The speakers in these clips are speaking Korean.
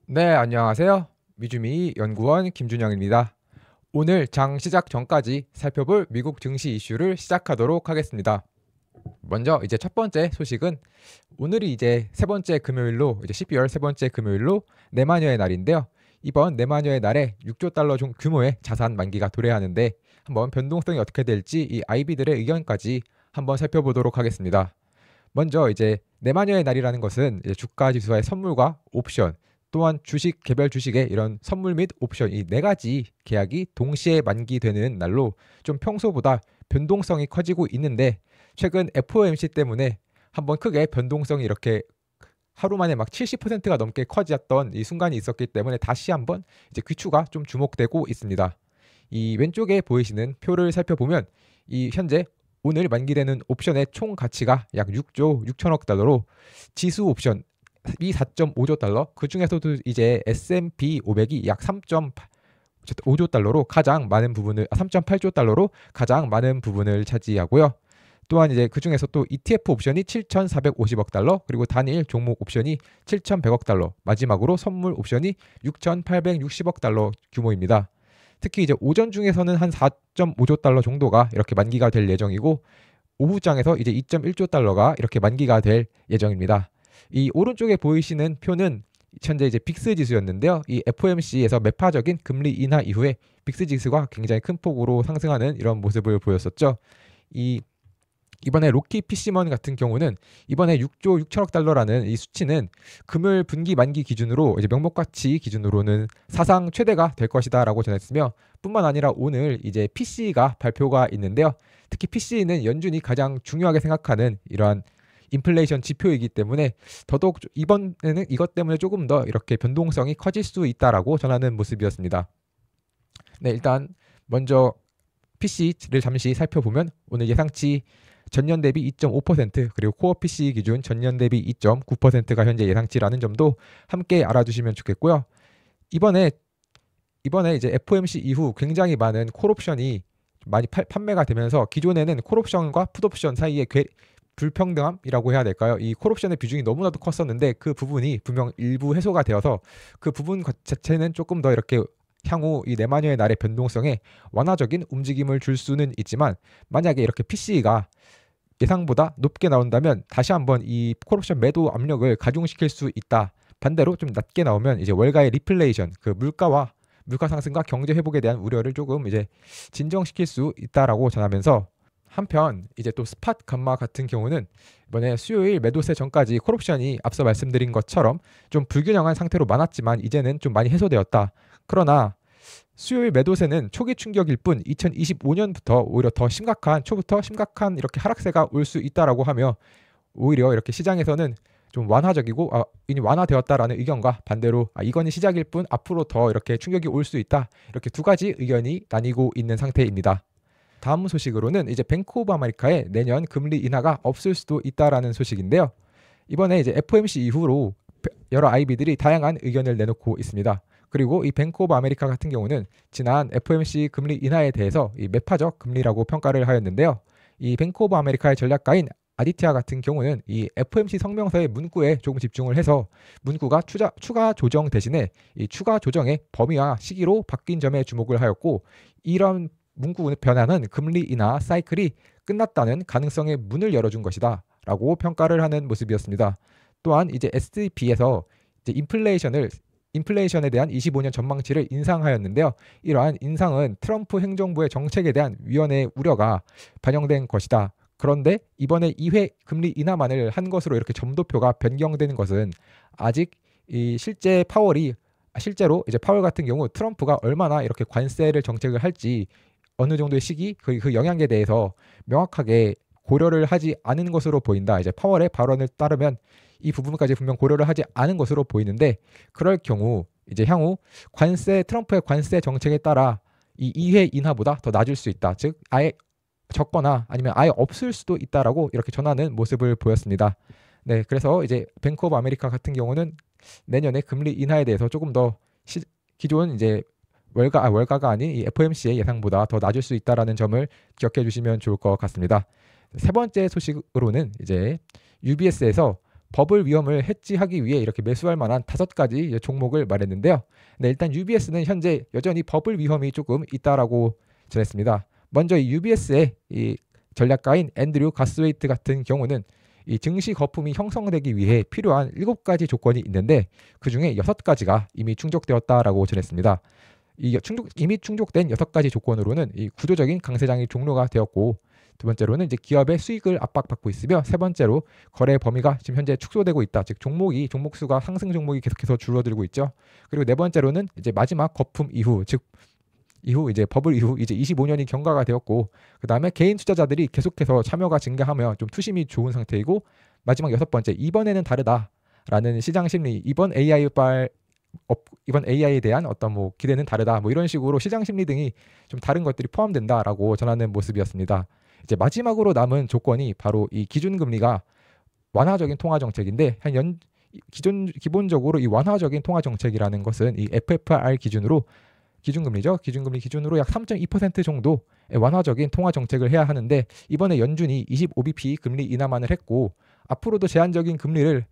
네, 안녕하세요. 미주미 연구원 김준영입니다. 오늘 장 시작 전까지 살펴볼 미국 증시 이슈를 시작하도록 하겠습니다. 먼저 이제 첫 번째 소식은 오늘이 이제 세 번째 금요일로 이제 12월 세 번째 금요일로 내마녀의 날인데요. 이번 내마녀의 날에 6조 달러 규모의 자산 만기가 도래하는데 한번 변동성이 어떻게 될지 이 아이비들의 의견까지 한번 살펴보도록 하겠습니다. 먼저 이제 내마녀의 날이라는 것은 이제 주가 지수와의 선물과 옵션 또한 주식 개별 주식의 이런 선물 및 옵션 이 네 가지 계약이 동시에 만기되는 날로 좀 평소보다 변동성이 커지고 있는데 최근 FOMC 때문에 한번 크게 변동성이 이렇게 하루 만에 막 70%가 넘게 커졌던 이 순간이 있었기 때문에 다시 한번 이제 귀추가 좀 주목되고 있습니다. 이 왼쪽에 보이시는 표를 살펴보면 이 현재 오늘 만기되는 옵션의 총 가치가 약 6조 6천억 달러로 지수 옵션이 4.5조 달러, 그 중에서도 이제 S&P 500이 약 3.5조 달러로 가장 많은 부분을 3.8조 달러로 가장 많은 부분을 차지하고요. 또한 이제 그 중에서 또 ETF 옵션이 7,450억 달러, 그리고 단일 종목 옵션이 7,100억 달러, 마지막으로 선물 옵션이 6,860억 달러 규모입니다. 특히 이제 오전 중에서는 한 4.5조 달러 정도가 이렇게 만기가 될 예정이고 오후장에서 이제 2.1조 달러가 이렇게 만기가 될 예정입니다. 이 오른쪽에 보이시는 표는 현재 이제 빅스 지수였는데요. 이 FOMC에서 매파적인 금리 인하 이후에 빅스 지수가 굉장히 큰 폭으로 상승하는 이런 모습을 보였었죠. 이 이번에 로키 PC먼 같은 경우는 이번에 6조 6천억 달러라는 이 수치는 금요일 분기 만기 기준으로 이제 명목가치 기준으로는 사상 최대가 될 것이다라고 전했으며 뿐만 아니라 오늘 이제 PC가 발표가 있는데요. 특히 PC는 연준이 가장 중요하게 생각하는 이러한 인플레이션 지표이기 때문에 더더욱 이번에는 이것 때문에 조금 더 이렇게 변동성이 커질 수 있다라고 전하는 모습이었습니다. 네, 일단 먼저 PC를 잠시 살펴보면 오늘 예상치 전년 대비 2.5% 그리고 코어 PC 기준 전년 대비 2.9%가 현재 예상치라는 점도 함께 알아두시면 좋겠고요. 이번에 이제 FOMC 이후 굉장히 많은 콜옵션이 많이 판매가 되면서 기존에는 콜옵션과 풋옵션 사이의 불평등함이라고 해야 될까요? 이 콜옵션의 비중이 너무나도 컸었는데 그 부분이 분명 일부 해소가 되어서 그 부분 자체는 조금 더 이렇게 향후 이 내마녀의 날의 변동성에 완화적인 움직임을 줄 수는 있지만 만약에 이렇게 PC가 예상보다 높게 나온다면 다시 한번 이 콜옵션 매도 압력을 가중시킬 수 있다. 반대로 좀 낮게 나오면 이제 월가의 리플레이션, 그 물가 상승과 경제 회복에 대한 우려를 조금 이제 진정시킬 수 있다라고 전하면서 한편 이제 또 스팟 감마 같은 경우는 이번에 수요일 매도세 전까지 콜옵션이 앞서 말씀드린 것처럼 좀 불균형한 상태로 많았지만 이제는 좀 많이 해소되었다. 그러나 수요일 매도세는 초기 충격일 뿐 2025년부터 오히려 더 심각한 초부터 심각한 이렇게 하락세가 올 수 있다라고 하며 오히려 이렇게 시장에서는 좀 완화적이고 이미 완화되었다라는 의견과 반대로 이거는 시작일 뿐 앞으로 더 이렇게 충격이 올 수 있다, 이렇게 두 가지 의견이 나뉘고 있는 상태입니다. 다음 소식으로는 이제 뱅크 오브 아메리카의 내년 금리 인하가 없을 수도 있다라는 소식인데요. 이번에 이제 FOMC 이후로 여러 IB들이 다양한 의견을 내놓고 있습니다. 그리고 이 뱅크 오브 아메리카 같은 경우는 지난 FOMC 금리 인하에 대해서 이 매파적 금리라고 평가를 하였는데요. 이 뱅크 오브 아메리카의 전략가인 아디티아 같은 경우는 이 FOMC 성명서의 문구에 조금 집중을 해서 문구가 추가 조정 대신에 이 추가 조정의 범위와 시기로 바뀐 점에 주목을 하였고, 이런 문구 변화는 금리 인하 사이클이 끝났다는 가능성의 문을 열어준 것이다 라고 평가를 하는 모습이었습니다. 또한 이제 SDP에서 이제 인플레이션에 대한 25년 전망치를 인상하였는데요. 이러한 인상은 트럼프 행정부의 정책에 대한 위헌의 우려가 반영된 것이다. 그런데 이번에 2회 금리 인하만을 한 것으로 이렇게 점도표가 변경되는 것은 아직 이 실제로 이제 파월 같은 경우 트럼프가 얼마나 이렇게 관세를 정책을 할지 어느 정도의 시기 그 영향에 대해서 명확하게 고려를 하지 않은 것으로 보인다. 이제 파월의 발언을 따르면 이 부분까지 분명 고려를 하지 않은 것으로 보이는데, 그럴 경우 이제 향후 트럼프의 관세 정책에 따라 이 2회 인하보다 더 낮을 수 있다. 즉 아예 적거나 아니면 아예 없을 수도 있다라고 이렇게 전하는 모습을 보였습니다. 네, 그래서 이제 뱅크 오브 아메리카 같은 경우는 내년에 금리 인하에 대해서 조금 더 기존 이제 월가가 아닌 이 FOMC의 예상보다 더 낮을 수 있다라는 점을 기억해 주시면 좋을 것 같습니다. 세 번째 소식으로는 이제 UBS에서 버블 위험을 해지하기 위해 이렇게 매수할 만한 5가지 종목을 말했는데요. 네, 일단 UBS는 현재 여전히 버블 위험이 조금 있다라고 전했습니다. 먼저 이 UBS의 이 전략가인 앤드류 가스웨이트 같은 경우는 이 증시 거품이 형성되기 위해 필요한 7가지 조건이 있는데 그중에 6가지가 이미 충족되었다라고 전했습니다. 이미 충족된 6가지 조건으로는 이 구조적인 강세장이 종료가 되었고, 두 번째로는 이제 기업의 수익을 압박받고 있으며, 세 번째로 거래 범위가 지금 현재 축소되고 있다. 즉 종목 수가 상승 종목이 계속해서 줄어들고 있죠. 그리고 네 번째로는 이제 마지막 거품 이후, 즉 이제 버블 이후 이제 25년이 경과가 되었고, 그 다음에 개인 투자자들이 계속해서 참여가 증가하며 좀 투심이 좋은 상태이고, 마지막 6번째, 이번에는 다르다라는 시장 심리, 이번 AI에 대한 어떤 뭐 기대는 다르다, 뭐 이런 식으로 시장 심리 등이 좀 다른 것들이 포함된다라고 전하는 모습이었습니다. 이제 마지막으로 남은 조건이 바로 이 기준금리가 완화적인 통화 정책인데, 기본적으로 이 완화적인 통화 정책이라는 것은 이 FFR 기준금리죠. 기준금리 기준으로 약 3.2% 정도 완화적인 통화 정책을 해야 하는데, 이번에 연준이 25bp 금리 인하만을 했고 앞으로도 제한적인 금리를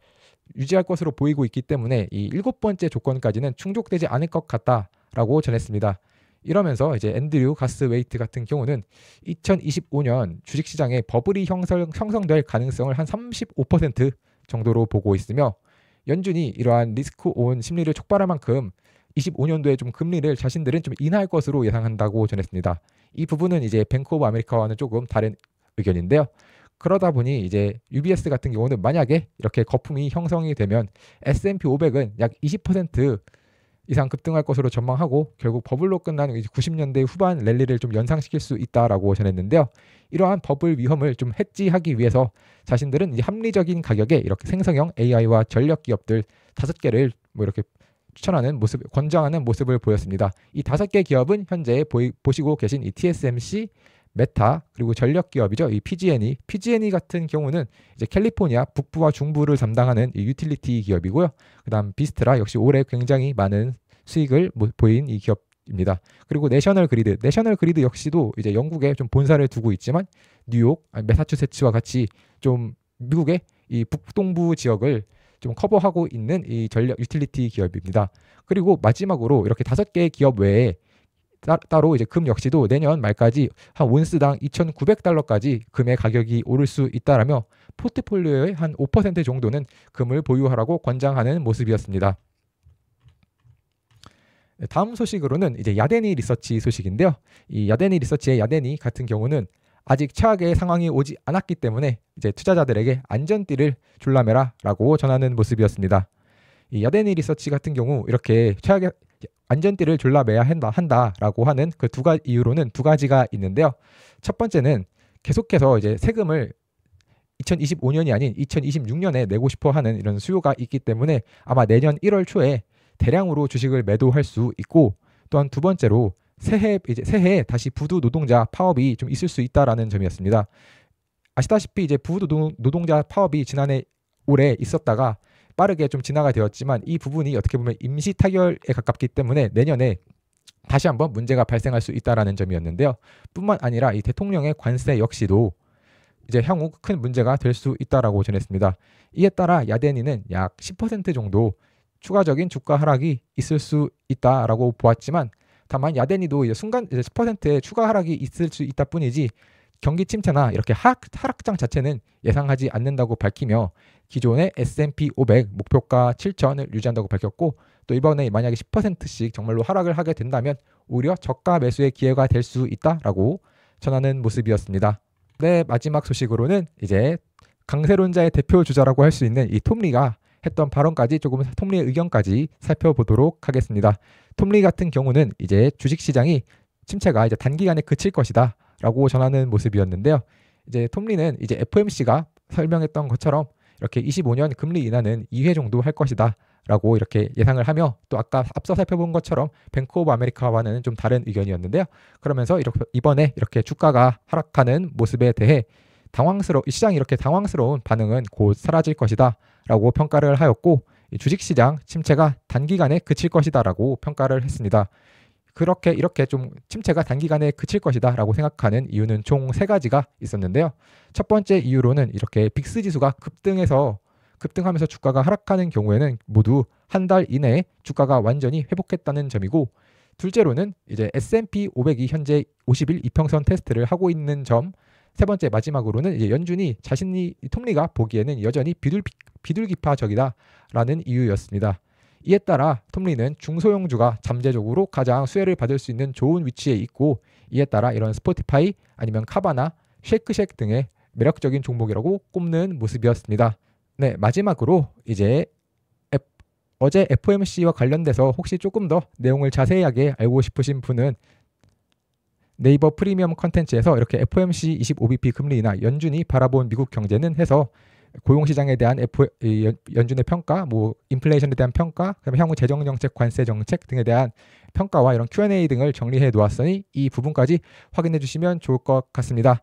유지할 것으로 보이고 있기 때문에 이 7번째 조건까지는 충족되지 않을 것 같다라고 전했습니다. 이러면서 이제 앤드류 가스웨이트 같은 경우는 2025년 주식시장에 버블이 형성될 가능성을 한 35% 정도로 보고 있으며, 연준이 이러한 리스크 온 심리를 촉발할 만큼 25년도에 좀 금리를 자신들은 좀 인하할 것으로 예상한다고 전했습니다. 이 부분은 이제 뱅크 오브 아메리카와는 조금 다른 의견인데요. 그러다 보니 이제 UBS 같은 경우는 만약에 이렇게 거품이 형성이 되면 S&P 500은 약 20% 이상 급등할 것으로 전망하고, 결국 버블로 끝난 90년대 후반 랠리를 좀 연상시킬 수 있다라고 전했는데요. 이러한 버블 위험을 좀 해지하기 위해서 자신들은 이제 합리적인 가격에 이렇게 생성형 AI와 전력 기업들 5개를 뭐 이렇게 권장하는 모습을 보였습니다. 이 5개 기업은 현재 보시고 계신 이 TSMC, 메타, 그리고 전력 기업이죠. 이 PG&E 같은 경우는 이제 캘리포니아 북부와 중부를 담당하는 이 유틸리티 기업이고요. 그다음 비스트라 역시 올해 굉장히 많은 수익을 보인 이 기업입니다. 그리고 내셔널 그리드 역시도 이제 영국에 좀 본사를 두고 있지만 뉴욕, 매사추세츠와 같이 좀 미국의 이 북동부 지역을 좀 커버하고 있는 이 전력 유틸리티 기업입니다. 그리고 마지막으로 이렇게 5개의 기업 외에 따로 이제 금 역시도 내년 말까지 한 온스당 2,900달러까지 금의 가격이 오를 수 있다라며 포트폴리오의 한 5% 정도는 금을 보유하라고 권장하는 모습이었습니다. 다음 소식으로는 이제 야데니 리서치 소식인데요. 이 야데니 리서치의 야데니 같은 경우는 아직 최악의 상황이 오지 않았기 때문에 이제 투자자들에게 안전띠를 졸라매라라고 전하는 모습이었습니다. 이 야데니 리서치 같은 경우 이렇게 최악의 안전띠를 졸라매야 한다라고 하는 그 이유로는 2가지가 있는데요. 첫 번째는 계속해서 이제 세금을 2025년이 아닌 2026년에 내고 싶어 하는 이런 수요가 있기 때문에 아마 내년 1월 초에 대량으로 주식을 매도할 수 있고, 또한 두 번째로 새해에 다시 부두 노동자 파업이 좀 있을 수 있다라는 점이었습니다. 아시다시피 이제 부두 노동자 파업이 올해 있었다가 빠르게 좀 진화가 되었지만, 이 부분이 어떻게 보면 임시 타결에 가깝기 때문에 내년에 다시 한번 문제가 발생할 수 있다라는 점이었는데요. 뿐만 아니라 이 대통령의 관세 역시도 이제 향후 큰 문제가 될 수 있다라고 전했습니다. 이에 따라 야데니는 약 10% 정도 추가적인 주가 하락이 있을 수 있다라고 보았지만, 다만 야데니도 이제 순간 10%의 추가 하락이 있을 수 있다 뿐이지 경기 침체나 이렇게 하락장 자체는 예상하지 않는다고 밝히며, 기존의 S&P 500 목표가 7,000을 유지한다고 밝혔고, 또 이번에 만약에 10%씩 정말로 하락을 하게 된다면 오히려 저가 매수의 기회가 될 수 있다라고 전하는 모습이었습니다. 네, 마지막 소식으로는 이제 강세론자의 대표 주자라고 할 수 있는 이 톰리가 했던 발언까지, 조금 톰리의 의견까지 살펴보도록 하겠습니다. 톰리 같은 경우는 이제 주식시장이 침체가 이제 단기간에 그칠 것이다 라고 전하는 모습이었는데요. 이제 톰리는 이제 FOMC가 설명했던 것처럼 이렇게 25년 금리 인하는 2회 정도 할 것이다 라고 이렇게 예상을 하며, 또 아까 앞서 살펴본 것처럼 뱅크 오브 아메리카와는 좀 다른 의견이었는데요. 그러면서 이번에 이렇게 주가가 하락하는 모습에 대해 시장이 이렇게 당황스러운 반응은 곧 사라질 것이다 라고 평가를 하였고, 주식시장 침체가 단기간에 그칠 것이다 라고 평가를 했습니다. 이렇게 좀 침체가 단기간에 그칠 것이다 라고 생각하는 이유는 총 3가지가 있었는데요. 첫 번째 이유로는 이렇게 빅스 지수가 급등하면서 주가가 하락하는 경우에는 모두 한 달 이내에 주가가 완전히 회복했다는 점이고, 둘째로는 이제 S&P 500이 현재 50일 이평선 테스트를 하고 있는 점, 세 번째 마지막으로는 이제 연준이 자신이 톱니가 보기에는 여전히 비둘기파적이다라는 이유였습니다. 이에 따라 톱니는 중소형주가 잠재적으로 가장 수혜를 받을 수 있는 좋은 위치에 있고, 이에 따라 이런 스포티파이 아니면 카바나, 쉐이크쉑 등의 매력적인 종목이라고 꼽는 모습이었습니다. 네, 마지막으로 이제 어제 FOMC와 관련돼서 혹시 조금 더 내용을 자세하게 알고 싶으신 분은 네이버 프리미엄 컨텐츠에서 이렇게 FOMC 25bp 금리나 연준이 바라본 미국 경제는 해서 고용시장에 대한 연준의 평가, 뭐 인플레이션에 대한 평가, 그다음에 향후 재정정책, 관세정책 등에 대한 평가와 이런 Q&A 등을 정리해 놓았으니 이 부분까지 확인해 주시면 좋을 것 같습니다.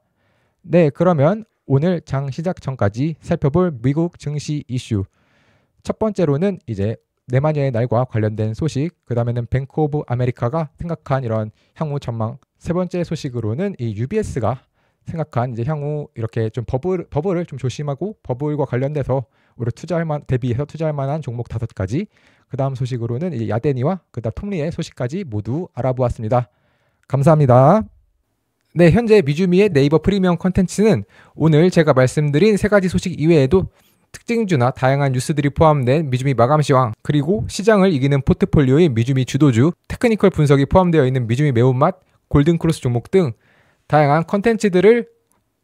네, 그러면 오늘 장 시작 전까지 살펴볼 미국 증시 이슈, 첫 번째로는 이제 내마녀의 날과 관련된 소식, 그 다음에는 뱅크 오브 아메리카가 생각한 이런 향후 전망, 세 번째 소식으로는 이 UBS가 생각한 이제 향후 이렇게 좀 버블을 좀 조심하고 버블과 관련돼서 우리 대비해서 투자할 만한 종목 5가지, 그 다음 소식으로는 이제 야데니와 그다음 톱니의 소식까지 모두 알아보았습니다. 감사합니다. 네, 현재 미주미의 네이버 프리미엄 콘텐츠는 오늘 제가 말씀드린 3가지 소식 이외에도 특징주나 다양한 뉴스들이 포함된 미주미 마감시황, 그리고 시장을 이기는 포트폴리오인 미주미 주도주, 테크니컬 분석이 포함되어 있는 미주미 매운맛, 골든크로스 종목 등 다양한 컨텐츠들을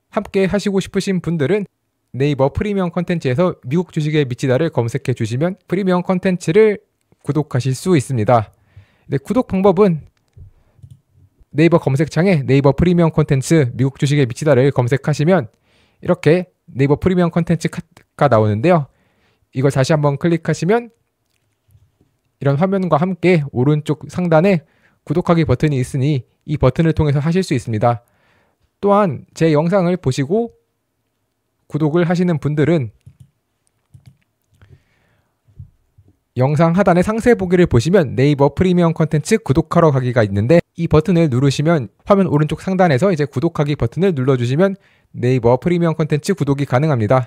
함께 하시고 싶으신 분들은 네이버 프리미엄 컨텐츠에서 미국 주식에 미치다를 검색해 주시면 프리미엄 컨텐츠를 구독하실 수 있습니다. 네, 구독 방법은 네이버 검색창에 네이버 프리미엄 컨텐츠 미국 주식에 미치다를 검색하시면 이렇게 네이버 프리미엄 컨텐츠가 나오는데요. 이걸 다시 한번 클릭하시면 이런 화면과 함께 오른쪽 상단에 구독하기 버튼이 있으니 이 버튼을 통해서 하실 수 있습니다. 또한 제 영상을 보시고 구독을 하시는 분들은 영상 하단의 상세 보기를 보시면 네이버 프리미엄 컨텐츠 구독하러 가기가 있는데, 이 버튼을 누르시면 화면 오른쪽 상단에서 이제 구독하기 버튼을 눌러주시면 네이버 프리미엄 컨텐츠 구독이 가능합니다.